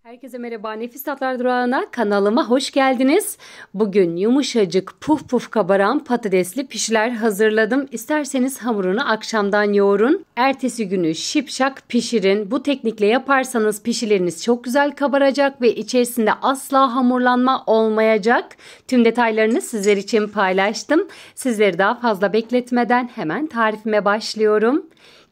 Herkese merhaba. Nefis Tatlar Durağı'na kanalıma hoş geldiniz. Bugün yumuşacık puf puf kabaran patatesli pişiler hazırladım. İsterseniz hamurunu akşamdan yoğurun. Ertesi günü şipşak pişirin. Bu teknikle yaparsanız pişileriniz çok güzel kabaracak ve içerisinde asla hamurlanma olmayacak. Tüm detaylarını sizler için paylaştım. Sizleri daha fazla bekletmeden hemen tarifime başlıyorum.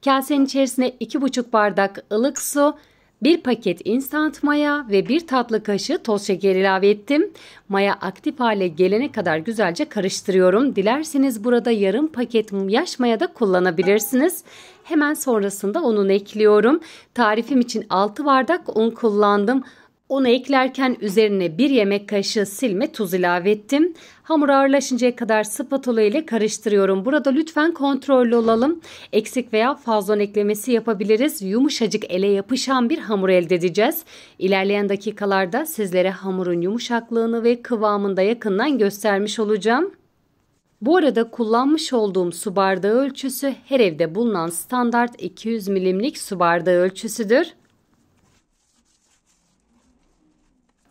Kasenin içerisine 2,5 bardak ılık su, 1 paket instant maya ve 1 tatlı kaşığı toz şeker ilave ettim. Maya aktif hale gelene kadar güzelce karıştırıyorum. Dilerseniz burada yarım paket yaş maya da kullanabilirsiniz. Hemen sonrasında ununu ekliyorum. Tarifim için 6 bardak un kullandım. Unu eklerken üzerine 1 yemek kaşığı silme tuz ilave ettim. Hamur ağırlaşıncaya kadar spatula ile karıştırıyorum. Burada lütfen kontrollü olalım. Eksik veya fazla un eklemesi yapabiliriz. Yumuşacık ele yapışan bir hamur elde edeceğiz. İlerleyen dakikalarda sizlere hamurun yumuşaklığını ve kıvamını da yakından göstermiş olacağım. Bu arada kullanmış olduğum su bardağı ölçüsü her evde bulunan standart 200 milimlik su bardağı ölçüsüdür.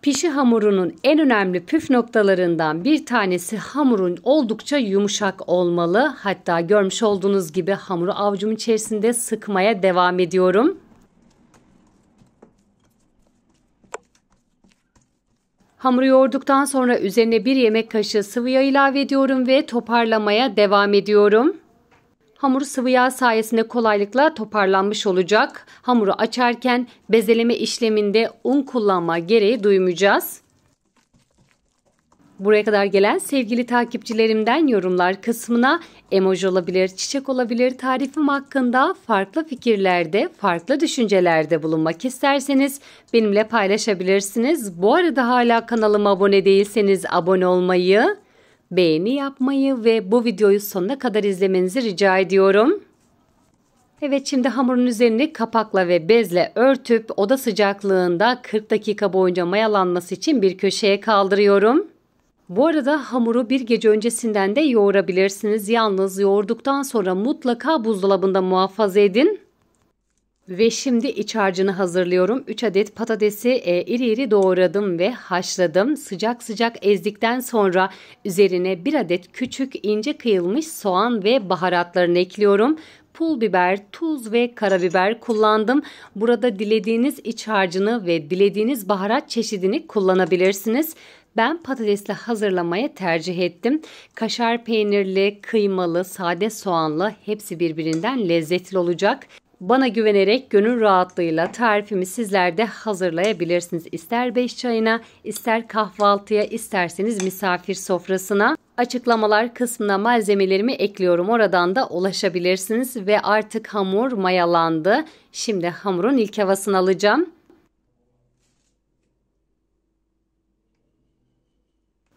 Pişi hamurunun en önemli püf noktalarından bir tanesi hamurun oldukça yumuşak olmalı. Hatta görmüş olduğunuz gibi hamuru avucumun içerisinde sıkmaya devam ediyorum. Hamuru yoğurduktan sonra üzerine 1 yemek kaşığı sıvı yağ ilave ediyorum ve toparlamaya devam ediyorum. Hamur sıvı yağ sayesinde kolaylıkla toparlanmış olacak. Hamuru açarken bezeleme işleminde un kullanma gereği duymayacağız. Buraya kadar gelen sevgili takipçilerimden yorumlar kısmına emoji olabilir, çiçek olabilir, tarifim hakkında farklı fikirlerde, farklı düşüncelerde bulunmak isterseniz benimle paylaşabilirsiniz. Bu arada hala kanalıma abone değilseniz abone olmayı, beğeni yapmayı ve bu videoyu sonuna kadar izlemenizi rica ediyorum. Evet, şimdi hamurun üzerini kapakla ve bezle örtüp oda sıcaklığında 40 dakika boyunca mayalanması için bir köşeye kaldırıyorum. Bu arada hamuru bir gece öncesinden de yoğurabilirsiniz. Yalnız yoğurduktan sonra mutlaka buzdolabında muhafaza edin. Ve şimdi iç harcını hazırlıyorum. 3 adet patatesi iri iri doğradım ve haşladım. Sıcak sıcak ezdikten sonra üzerine 1 adet küçük ince kıyılmış soğan ve baharatlarını ekliyorum. Pul biber, tuz ve karabiber kullandım. Burada dilediğiniz iç harcını ve dilediğiniz baharat çeşidini kullanabilirsiniz. Ben patatesle hazırlamayı tercih ettim. Kaşar peynirli, kıymalı, sade soğanlı hepsi birbirinden lezzetli olacak. Bana güvenerek gönül rahatlığıyla tarifimi sizler de hazırlayabilirsiniz. İster 5 çayına, ister kahvaltıya, isterseniz misafir sofrasına. Açıklamalar kısmına malzemelerimi ekliyorum. Oradan da ulaşabilirsiniz ve artık hamur mayalandı. Şimdi hamurun ilk havasını alacağım.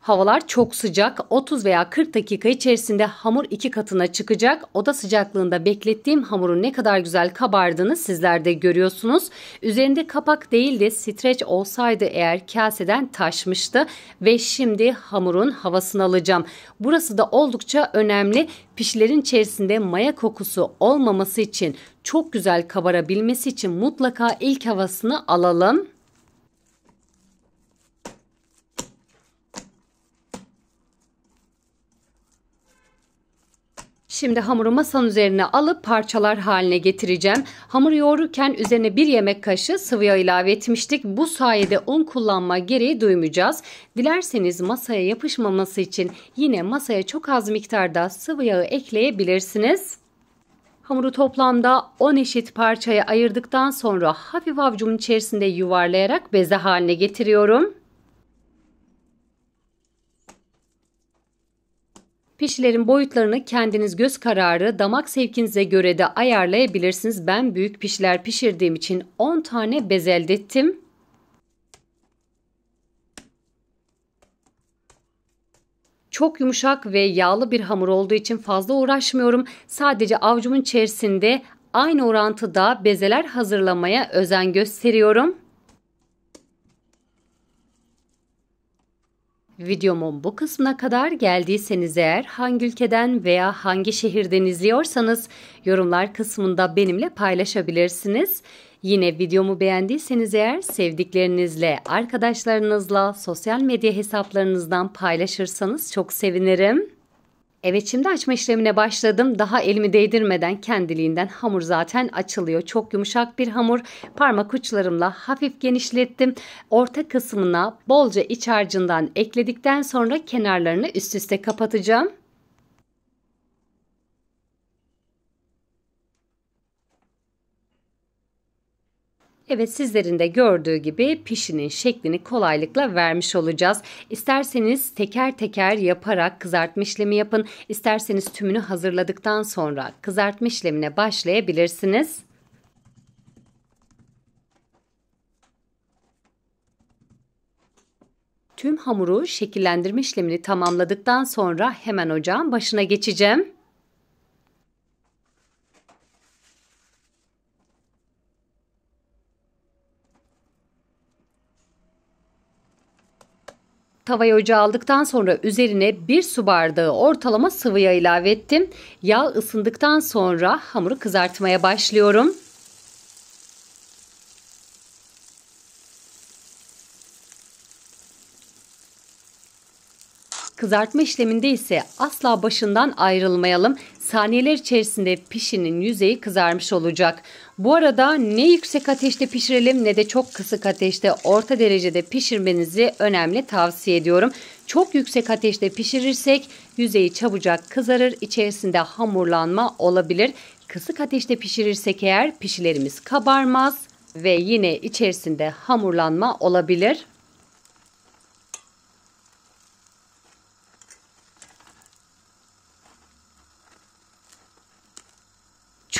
Havalar çok sıcak. 30 veya 40 dakika içerisinde hamur 2 katına çıkacak. Oda sıcaklığında beklettiğim hamurun ne kadar güzel kabardığını sizler de görüyorsunuz. Üzerinde kapak değil de streç olsaydı eğer kaseden taşmıştı. Ve şimdi hamurun havasını alacağım. Burası da oldukça önemli. Pişilerin içerisinde maya kokusu olmaması için, çok güzel kabarabilmesi için mutlaka ilk havasını alalım. Şimdi hamuru masanın üzerine alıp parçalar haline getireceğim. Hamuru yoğururken üzerine 1 yemek kaşığı sıvı yağ ilave etmiştik. Bu sayede un kullanma gereği duymayacağız. Dilerseniz masaya yapışmaması için yine masaya çok az miktarda sıvı yağı ekleyebilirsiniz. Hamuru toplamda 10 eşit parçaya ayırdıktan sonra hafif avucumun içerisinde yuvarlayarak beze haline getiriyorum. Pişilerin boyutlarını kendiniz göz kararı, damak zevkinize göre de ayarlayabilirsiniz. Ben büyük pişiler pişirdiğim için 10 tane bez elde ettim. Çok yumuşak ve yağlı bir hamur olduğu için fazla uğraşmıyorum. Sadece avucumun içerisinde aynı orantıda bezeler hazırlamaya özen gösteriyorum. Videomun bu kısmına kadar geldiyseniz eğer hangi ülkeden veya hangi şehirden izliyorsanız yorumlar kısmında benimle paylaşabilirsiniz. Yine videomu beğendiyseniz eğer sevdiklerinizle, arkadaşlarınızla, sosyal medya hesaplarınızdan paylaşırsanız çok sevinirim. Evet, şimdi açma işlemine başladım. Daha elimi değdirmeden kendiliğinden hamur zaten açılıyor. Çok yumuşak bir hamur. Parmak uçlarımla hafif genişlettim. Orta kısmına bolca iç harcından ekledikten sonra kenarlarını üst üste kapatacağım. Evet, sizlerin de gördüğü gibi pişinin şeklini kolaylıkla vermiş olacağız. İsterseniz teker teker yaparak kızartma işlemi yapın. İsterseniz tümünü hazırladıktan sonra kızartma işlemine başlayabilirsiniz. Tüm hamuru şekillendirme işlemini tamamladıktan sonra hemen ocağın başına geçeceğim. Tavayı ocağa aldıktan sonra üzerine 1 su bardağı ortalama sıvı yağ ilave ettim. Yağ ısındıktan sonra hamuru kızartmaya başlıyorum. Kızartma işleminde ise asla başından ayrılmayalım. Saniyeler içerisinde pişinin yüzeyi kızarmış olacak. Bu arada ne yüksek ateşte pişirelim ne de çok kısık ateşte, orta derecede pişirmenizi önemli tavsiye ediyorum. Çok yüksek ateşte pişirirsek yüzeyi çabucak kızarır, içerisinde hamurlanma olabilir. Kısık ateşte pişirirsek eğer pişilerimiz kabarmaz ve yine içerisinde hamurlanma olabilir.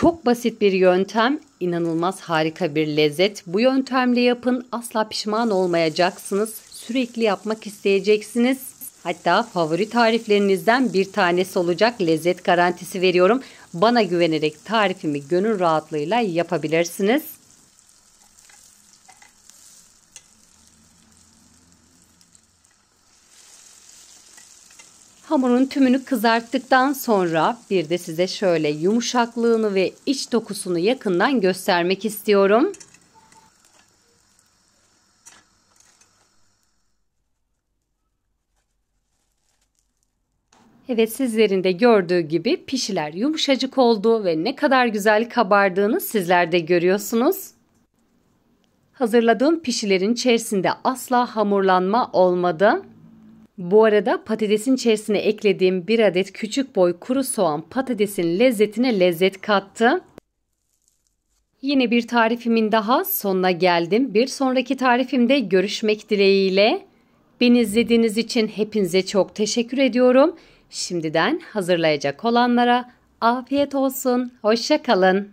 Çok basit bir yöntem, inanılmaz harika bir lezzet. Bu yöntemle yapın, asla pişman olmayacaksınız. Sürekli yapmak isteyeceksiniz. Hatta favori tariflerinizden bir tanesi olacak, lezzet garantisi veriyorum. Bana güvenerek tarifimi gönül rahatlığıyla yapabilirsiniz. Hamurun tümünü kızarttıktan sonra bir de size şöyle yumuşaklığını ve iç dokusunu yakından göstermek istiyorum. Evet, sizlerin de gördüğü gibi pişiler yumuşacık oldu ve ne kadar güzel kabardığını sizler de görüyorsunuz. Hazırladığım pişilerin içerisinde asla hamurlanma olmadı. Bu arada patatesin içerisine eklediğim 1 adet küçük boy kuru soğan patatesin lezzetine lezzet kattı. Yine bir tarifimin daha sonuna geldim. Bir sonraki tarifimde görüşmek dileğiyle. Beni izlediğiniz için hepinize çok teşekkür ediyorum. Şimdiden hazırlayacak olanlara afiyet olsun. Hoşça kalın.